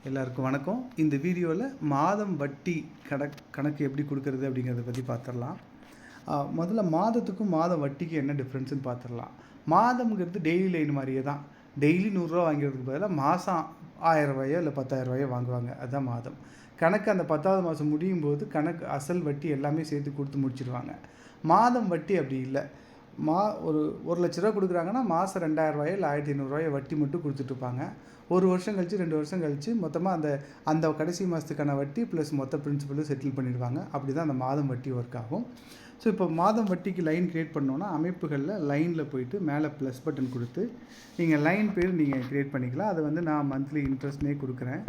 எல்லாருக்கும் வணக்கம். இந்த வீடியோவில் மாதம் வட்டி கணக்கு எப்படி கொடுக்கறது அப்படிங்கிறத பற்றி பார்த்துடலாம். முதல்ல மாதத்துக்கும் மாத வட்டிக்கு என்ன டிஃப்ரென்ஸுன்னு பார்த்துடலாம். மாதம்ங்கிறது டெய்லி லைன் மாதிரியே தான். டெய்லி 100 வாங்கிறதுக்கு பதிலாக மாதம் 1000 ரூபாயோ இல்லை 10,000 ரூபாயோ வாங்குவாங்க. அதுதான் மாதம் கணக்கு. அந்த 10வது மாதம் முடியும் போது கணக்கு அசல் வட்டி எல்லாமே சேர்த்து கொடுத்து முடிச்சிடுவாங்க. மாதம் வட்டி அப்படி இல்லை. ஒரு 1,00,000 ரூபா கொடுக்குறாங்கன்னா மாதம் 2,000 ரூபாயோ இல்லை 1,500 ரூபாயோ வட்டி மட்டும் கொடுத்துட்ருப்பாங்க. ஒரு வருஷம் கழித்து 2 வருஷம் கழித்து மொத்தமாக அந்த கடைசி மாதத்துக்கான வட்டி ப்ளஸ் மொத்த பிரின்சிபலும் செட்டில் பண்ணிடுவாங்க. அப்படி தான் அந்த மாதம் வட்டி ஒர்க் ஆகும். ஸோ இப்போ மாதம் வட்டிக்கு லைன் க்ரியேட் பண்ணோன்னா அமைப்புகளில் லைனில் போயிட்டு மேலே ப்ளஸ் பட்டன் கொடுத்து நீங்கள் லைன் பேர் நீங்கள் க்ரியேட் பண்ணிக்கலாம். அதை வந்து நான் மந்த்லி இன்ட்ரெஸ்ட்னே கொடுக்குறேன்.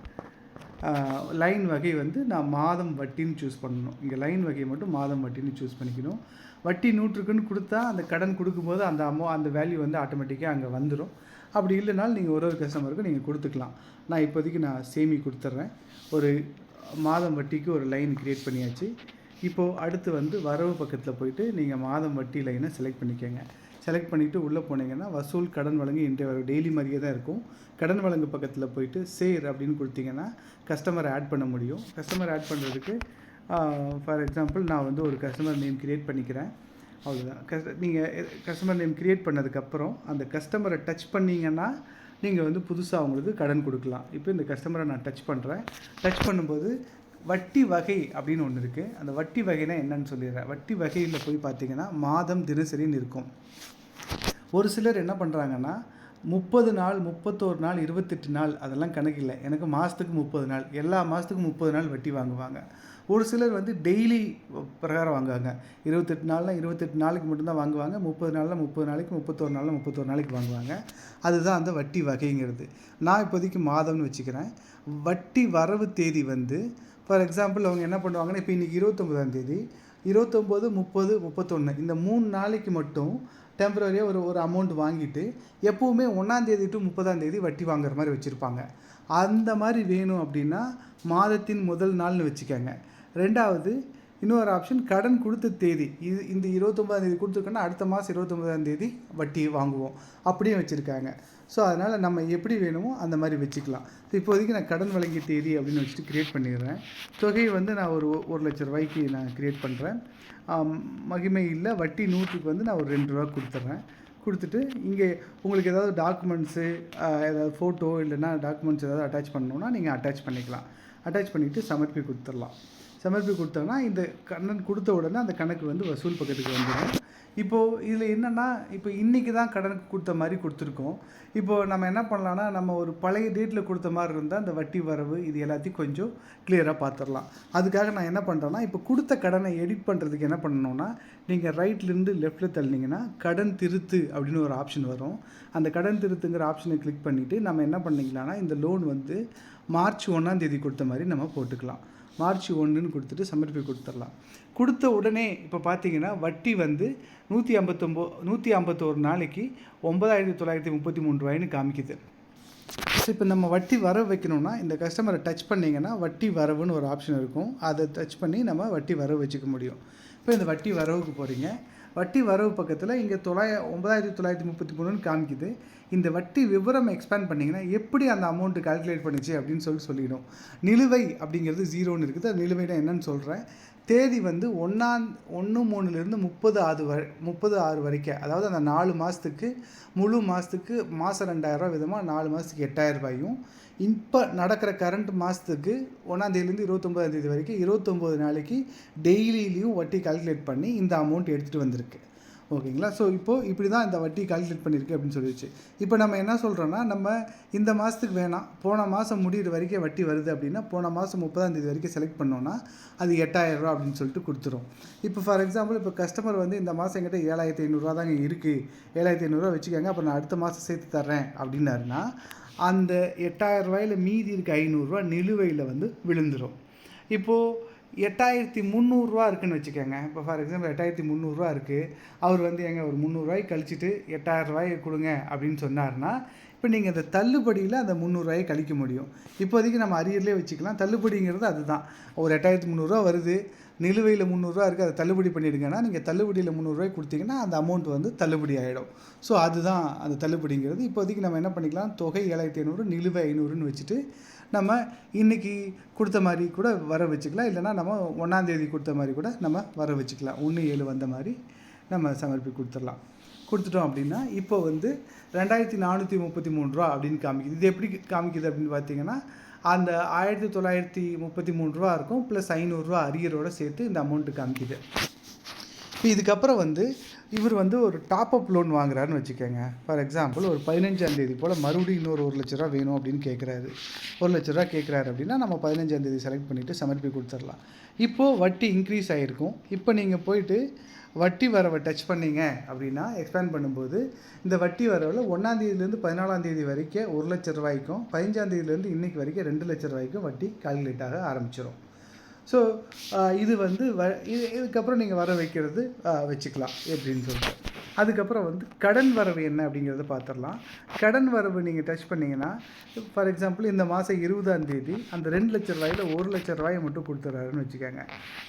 லைன் வகை வந்து நான் மாதம் வட்டின்னு சூஸ் பண்ணணும். இங்கே லைன் வகையை மட்டும் மாதம் வட்டின்னு சூஸ் பண்ணிக்கணும். வட்டி 100க்குன்னு கொடுத்தா அந்த கடன் கொடுக்கும்போது அந்த வேல்யூ வந்து ஆட்டோமேட்டிக்காக அங்கே வந்துடும். அப்படி இல்லைனாலும் நீங்கள் ஒரு கஸ்டமருக்கு நீங்கள் கொடுத்துக்கலாம். நான் இப்போதைக்கு சேமி கொடுத்துட்றேன். ஒரு மாதம் வட்டிக்கு ஒரு லைன் க்ரியேட் பண்ணியாச்சு. இப்போது அடுத்து வந்து வரவு பக்கத்தில் போயிட்டு நீங்கள் மாதம் வட்டி லைனை செலக்ட் பண்ணிக்கோங்க. செலக்ட் பண்ணிவிட்டு உள்ளே போனீங்கன்னா வசூல் கடன் வழங்கு இன்றைய வரவு டெய்லி மாதிரியே தான் இருக்கும். கடன் வழங்கு பக்கத்தில் போயிட்டு சேர் அப்படின்னு கொடுத்தீங்கன்னா கஸ்டமரை ஆட் பண்ண முடியும். கஸ்டமர் ஆட் பண்ணுறதுக்கு ஃபார் எக்ஸாம்பிள் நான் வந்து ஒரு கஸ்டமர் நேம் க்ரியேட் பண்ணிக்கிறேன். அவ்வளோதான். நீங்கள் கஸ்டமர் நேம் க்ரியேட் பண்ணதுக்கப்புறம் அந்த கஸ்டமரை டச் பண்ணிங்கன்னா நீங்கள் வந்து புதுசாக அவங்களுக்கு கடன் கொடுக்கலாம். இப்போ இந்த கஸ்டமரை நான் டச் பண்ணுறேன். டச் பண்ணும்போது வட்டி வகை அப்படின்னு ஒன்று இருக்குது. அந்த வட்டி வகைனா என்னன்னு சொல்லிடுறேன். வட்டி வகையில் போய் பார்த்தீங்கன்னா மாதம் தினசரின்னு இருக்கும். ஒரு சிலர் என்ன பண்ணுறாங்கன்னா 30 நாள் 31 நாள் 28 நாள் அதெல்லாம் கணக்கு இல்லை. எனக்கு மாதத்துக்கு 30 நாள், எல்லா மாதத்துக்கும் 30 நாள் வட்டி வாங்குவாங்க. ஒரு சிலர் வந்து டெய்லி பிரகாரம் வாங்குவாங்க. 28 நாள்னால் 28 நாளைக்கு மட்டும்தான் வாங்குவாங்க. 30 நாளில் 30 நாளைக்கு, 31 நாளில் 31 நாளைக்கு வாங்குவாங்க. அதுதான் அந்த வட்டி வகைங்கிறது. நான் இப்போதைக்கு மாதம்னு வச்சுக்கிறேன். வட்டி வரவு தேதி வந்து ஃபார் எக்ஸாம்பிள் அவங்க என்ன பண்ணுவாங்கன்னா, இப்போ இன்றைக்கி 29ஆம் தேதி, 29, 30, 31 இந்த 3 நாளைக்கு மட்டும் டெம்பரரியாக ஒரு அமௌண்ட் வாங்கிட்டு எப்போவுமே 1ஆம் தேதி டு 30ஆம் தேதி வட்டி வாங்குற மாதிரி வச்சுருப்பாங்க. அந்த மாதிரி வேணும் அப்படின்னா மாதத்தின் முதல் நாள்னு வச்சுக்கோங்க. ரெண்டாவது இன்னொரு ஆப்ஷன் கடன் கொடுத்த தேதி. இந்த 29ஆம் தேதி கொடுத்துருக்கோன்னா அடுத்த மாதம் 29ஆம் தேதி வட்டி வாங்குவோம். அப்படியும் வச்சுருக்காங்க. ஸோ அதனால் நம்ம எப்படி வேணுமோ அந்த மாதிரி வச்சுக்கலாம். ஸோ இப்போதைக்கு நான் கடன் வழங்கிய தேதி அப்படின்னு வச்சுட்டு க்ரியேட் பண்ணிடுறேன். தொகையை வந்து நான் ஒரு 1,00,000 ரூபாய்க்கு நான் க்ரியேட் பண்ணுறேன். மகிமை இல்லை வட்டி 100க்கு வந்து நான் ஒரு 2 ரூபா கொடுத்துட்றேன். கொடுத்துட்டு இங்கே உங்களுக்கு ஏதாவது டாக்குமெண்ட்ஸு ஏதாவது ஃபோட்டோ இல்லைன்னா டாக்குமெண்ட்ஸ் ஏதாவது அட்டாச் பண்ணணுன்னா நீங்கள் அட்டாச் பண்ணிக்கலாம். அட்டாச் பண்ணிவிட்டு சமர்ப்பி கொடுத்துடலாம். சமர்ப்பி கொடுத்தோன்னா இந்த கடன் கொடுத்த உடனே அந்த கணக்கு வந்து வசூல் பக்கத்துக்கு வந்துடும். இப்போது இதில் என்னென்னா, இப்போ இன்றைக்கி தான் கடனுக்கு கொடுத்த மாதிரி கொடுத்துருக்கோம். இப்போது நம்ம என்ன பண்ணலான்னா, நம்ம ஒரு பழைய டேட்டில் கொடுத்த மாதிரி இருந்தால் அந்த வட்டி வரவு இது எல்லாத்தையும் கொஞ்சம் கிளியராக பார்த்துடலாம். அதுக்காக நான் என்ன பண்ணுறேன்னா, இப்போ கொடுத்த கடனை எடிட் பண்ணுறதுக்கு என்ன பண்ணணுன்னா, நீங்கள் ரைட்லேருந்து லெஃப்ட்டில் தள்ளினீங்கன்னா கடன் திருத்து அப்படின்னு ஒரு ஆப்ஷன் வரும். அந்த கடன் திருத்துங்கிற ஆப்ஷனை கிளிக் பண்ணிவிட்டு நம்ம என்ன பண்ணிக்கலாம்னா, இந்த லோன் வந்து மார்ச் 1ஆம் தேதி கொடுத்த மாதிரி நம்ம போட்டுக்கலாம். மார்ச் 1ன்னு கொடுத்துட்டு சமர்ப்பி கொடுத்துடலாம். கொடுத்த உடனே இப்போ பார்த்தீங்கன்னா வட்டி வந்து 151 நாளைக்கு 9,933 ரூபாய்னு காமிக்குது. ஸோ இப்போ நம்ம வட்டி வரவு வைக்கணும்னா இந்த கஸ்டமரை டச் பண்ணிங்கன்னா வட்டி வரவுன்னு ஒரு ஆப்ஷன் இருக்கும். அதை டச் பண்ணி நம்ம வட்டி வரவு வச்சுக்க முடியும். இப்போ இந்த வட்டி வரவுக்கு போகிறீங்க. வட்டி வரவு பக்கத்தில் இங்கே 9,933ன்னு காமிக்குது. இந்த வட்டி விவரம் எக்ஸ்பேண்ட் பண்ணிங்கன்னா எப்படி அந்த அமௌண்ட்டு கால்குலேட் பண்ணிச்சு அப்படின்னு சொல்லிடும். நிலுவை அப்படிங்கிறது 0ன்னு இருக்குது. அது நிலுவைனா என்னன்னு சொல்கிறேன். தேதி வந்து 1/3லேருந்து 30/6 வரைக்கும், அதாவது அந்த 4 மாதத்துக்கு முழு மாதத்துக்கு மாதம் 2,000 ரூபா விதமாக 4 மாதத்துக்கு 8,000 ரூபாயும், இப்போ நடக்கிற கரண்ட் மாதத்துக்கு 1ஆம் தேதியிலேருந்து 29ஆம் தேதி வரைக்கும் 29 நாளைக்கு டெய்லியிலையும் வட்டி கால்குலேட் பண்ணி இந்த அமௌண்ட் எடுத்துகிட்டு வந்திருக்கு. ஓகேங்களா? ஸோ இப்போது இப்படி தான் இந்த வட்டி கால்குலேட் பண்ணியிருக்கு அப்படின்னு சொல்லிடுச்சு. இப்போ நம்ம என்ன சொல்கிறோன்னா, நம்ம இந்த மாதத்துக்கு வேணாம், போன மாதம் முடிகிற வரைக்கும் வட்டி வருது அப்படின்னா போன மாதம் 30ஆம் தேதி வரைக்கும் செலக்ட் பண்ணோன்னா அது 8,000 ரூபா அப்படின்னு சொல்லிட்டு கொடுத்துரும். இப்போ ஃபார் எக்ஸாம்பிள் இப்போ கஸ்டமர் வந்து இந்த மாதம் என்கிட்ட 7,500 ரூபா தாங்க இருக்குது, 7,500 ரூபா வச்சுக்கோங்க, அப்போ நான் அடுத்த மாதம் சேர்த்து தர்றேன் அப்படின்னாருன்னா அந்த 8,000 ரூபாயில் மீதி இருக்க 500 ரூபா நிலுவையில் வந்து விழுந்துடும். இப்போது 8,300 ரூபா இருக்குதுன்னு வச்சுக்கோங்க. இப்போ ஃபார் எக்ஸாம்பிள் 8,300 ரூபா இருக்குது. அவர் வந்து ஒரு 300 ரூபாய்க்கு கழிச்சிட்டு 8,000 ரூபாயை கொடுங்க அப்படின்னு சொன்னார்னா இப்போ நீங்கள் இந்த தள்ளுபடியில் அந்த ரூ. 300 கழிக்க முடியும். இப்போதைக்கு நம்ம அரியர்லேயே வச்சுக்கலாம். தள்ளுபடிங்கிறது அதுதான். ஒரு 8,300 வருது, நிலுவையில் ரூ. 300 இருக்குது, அதை தள்ளுபடி பண்ணிவிடுங்கன்னா நீங்கள் தள்ளுபடியில் ரூ. 300 கொடுத்தீங்கன்னா அந்த அமௌண்ட் வந்து தள்ளுபடி ஆகிடும். ஸோ அதுதான் அந்த தள்ளுபடிங்கிறது. இப்போதைக்கு நம்ம என்ன பண்ணிக்கலாம், தொகை 7,500, நிலுவை 500ன்னு வச்சுட்டு நம்ம இன்றைக்கி கொடுத்த மாதிரி கூட வர வச்சுக்கலாம். இல்லைனா நம்ம 1ஆம் தேதி கொடுத்த மாதிரி கூட நம்ம வர வச்சுக்கலாம். 1/7 வந்த மாதிரி நம்ம கொடுத்துடலாம். கொடுத்துட்டோம் அப்படின்னா இப்போ வந்து ரூ. 2,433 அப்படின்னு காமிக்குது. இது எப்படி காமிக்குது அப்படின்னு பார்த்தீங்கன்னா, அந்த ரூ. 1,933 இருக்கும், ப்ளஸ் ரூ. 500 அரியரோடு சேர்த்து இந்த அமௌண்ட்டு காமிக்குது. இப்போ இதுக்கப்புறம் வந்து இவர் வந்து ஒரு டாப்அப் லோன் வாங்குறாருன்னு வச்சுக்கோங்க. ஃபார் எக்ஸாம்பிள் ஒரு 15ஆம் தேதி போல் மறுபடியும் இன்னொரு ₹1,00,000 வேணும் அப்படின்னு கேட்குறாரு. ₹1,00,000 கேட்குறாரு அப்படின்னா நம்ம 15ஆம் தேதி செலக்ட் பண்ணிவிட்டு கொடுத்துடலாம். இப்போது வட்டி இன்க்ரீஸ் ஆகிருக்கும். இப்போ நீங்கள் போயிட்டு வட்டி வரவை டச் பண்ணிங்க அப்படின்னா எக்ஸ்பேண்ட் பண்ணும்போது இந்த வட்டி வரவில் 1ஆம் தேதியிலேருந்து 14ஆம் தேதி வரைக்கும் ₹1,00,000க்கும் 15ஆம் தேதியிலேருந்து இன்றைக்கி வரைக்கும் ₹2,00,000 வட்டி கால்குலேட் ஆக ஆரம்பிச்சிடும். ஸோ இது வந்து இதுக்கப்புறம் நீங்கள் வர வைக்கிறது வச்சுக்கலாம் எப்படின்னு சொல்லிட்டு. அதுக்கப்புறம் வந்து கடன் வரவு என்ன அப்படிங்கிறத பார்த்துடலாம். கடன் வரவு நீங்கள் டச் பண்ணிங்கன்னா, ஃபார் எக்ஸாம்பிள் இந்த மாதம் 20ஆம் தேதி அந்த ₹2,00,000 ₹1,00,000 மட்டும் கொடுத்துட்றாருன்னு வச்சுக்கோங்க.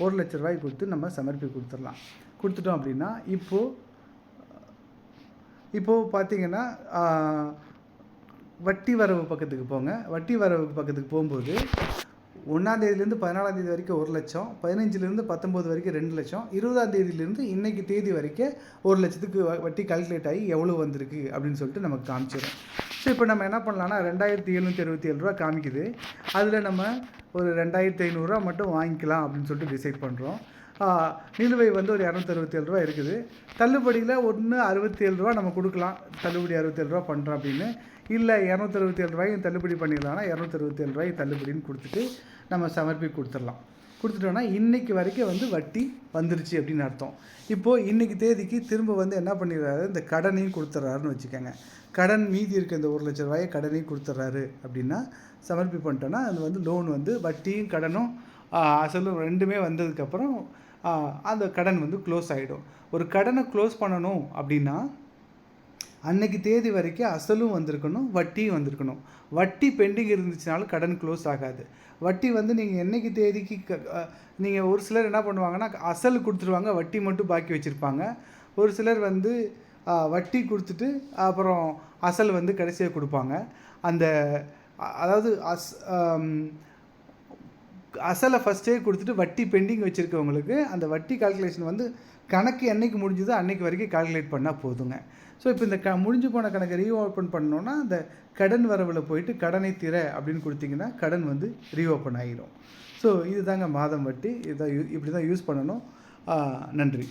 ₹1,00,000 கொடுத்து நம்ம கொடுத்துடலாம். கொடுத்துட்டோம் அப்படின்னா இப்போது பார்த்தீங்கன்னா வட்டி வரவு பக்கத்துக்கு போங்க. வட்டி வரவு பக்கத்துக்கு போகும்போது 1ஆம் தேதியிலேருந்து 14ஆம் தேதி வரைக்கும் 1,00,000, 15லேருந்து 19 வரைக்கும் 2,00,000, 20ஆம் தேதியிலேருந்து இன்றைக்கி தேதி வரைக்கும் 1,00,000க்கு வட்டி கால்குலேட் ஆகி எவ்வளோ வந்திருக்கு அப்படின்னு சொல்லிட்டு நமக்கு காமிச்சிடும். ஸோ இப்போ நம்ம என்ன பண்ணலான்னா ₹2,767 காமிக்குது. அதில் நம்ம ஒரு ₹2,500 மட்டும் வாங்கிக்கலாம் அப்படின்னு சொல்லிட்டு டிசைட் பண்ணுறோம். நிலுவை வந்து ஒரு ₹267 இருக்குது. தள்ளுபடியில் ₹67 நம்ம கொடுக்கலாம். தள்ளுபடி ₹67 பண்ணுறோம் அப்படின்னு. இல்லை ₹267 தள்ளுபடி பண்ணிடலாம்னா ₹267 தள்ளுபடின்னு கொடுத்துட்டு நம்ம கொடுத்துடலாம். கொடுத்துட்டோன்னா இன்றைக்கி வரைக்கும் வந்து வட்டி வந்துருச்சு அப்படின்னு அர்த்தம். இப்போது இன்றைக்கி தேதிக்கு திரும்ப வந்து என்ன பண்ணிடுறாரு, இந்த கடனையும் கொடுத்துட்றாருன்னு வச்சுக்கோங்க. கடன் மீதி இருக்க இந்த ₹1,00,000 கடனையும் கொடுத்துட்றாரு அப்படின்னா பண்ணிட்டோன்னா அது வந்து லோன் வந்து வட்டியும் கடனும் அசலும் ரெண்டுமே வந்ததுக்கப்புறம் அந்த கடன் வந்து க்ளோஸ் ஆகிடும். ஒரு கடனை க்ளோஸ் பண்ணணும் அப்படின்னா அன்னைக்கு தேதி வரைக்கும் அசலும் வந்திருக்கணும், வட்டியும் வந்திருக்கணும். வட்டி பெண்டிங் இருந்துச்சுனாலும் கடன் க்ளோஸ் ஆகாது. வட்டி வந்து நீங்கள் என்னைக்கு தேதிக்கு நீங்கள் ஒரு சிலர் என்ன பண்ணுவாங்கன்னா அசல் கொடுத்துருவாங்க, வட்டி மட்டும் பாக்கி வச்சுருப்பாங்க. ஒரு சிலர் வந்து வட்டி கொடுத்துட்டு அப்புறம் அசல் வந்து கடைசியாக கொடுப்பாங்க. அந்த அதாவது அசலை ஃபஸ்ட்டே கொடுத்துட்டு வட்டி பெண்டிங் வச்சுருக்கவங்களுக்கு அந்த வட்டி கால்குலேஷன் வந்து கணக்கு என்றைக்கு முடிஞ்சதோ அன்றைக்கு வரைக்கும் கால்குலேட் பண்ணால் போதுங்க. ஸோ இப்போ இந்த முடிஞ்சு போன கணக்கை ரீஓப்பன் பண்ணோன்னா அந்த கடன் வரவில் போயிட்டு கடனை திற அப்படின்னு கொடுத்தீங்கன்னா கடன் வந்து ரீஓப்பன் ஆகிடும். ஸோ இது தாங்க மாதம் வட்டி. இப்படி தான் யூஸ் பண்ணணும். நன்றி.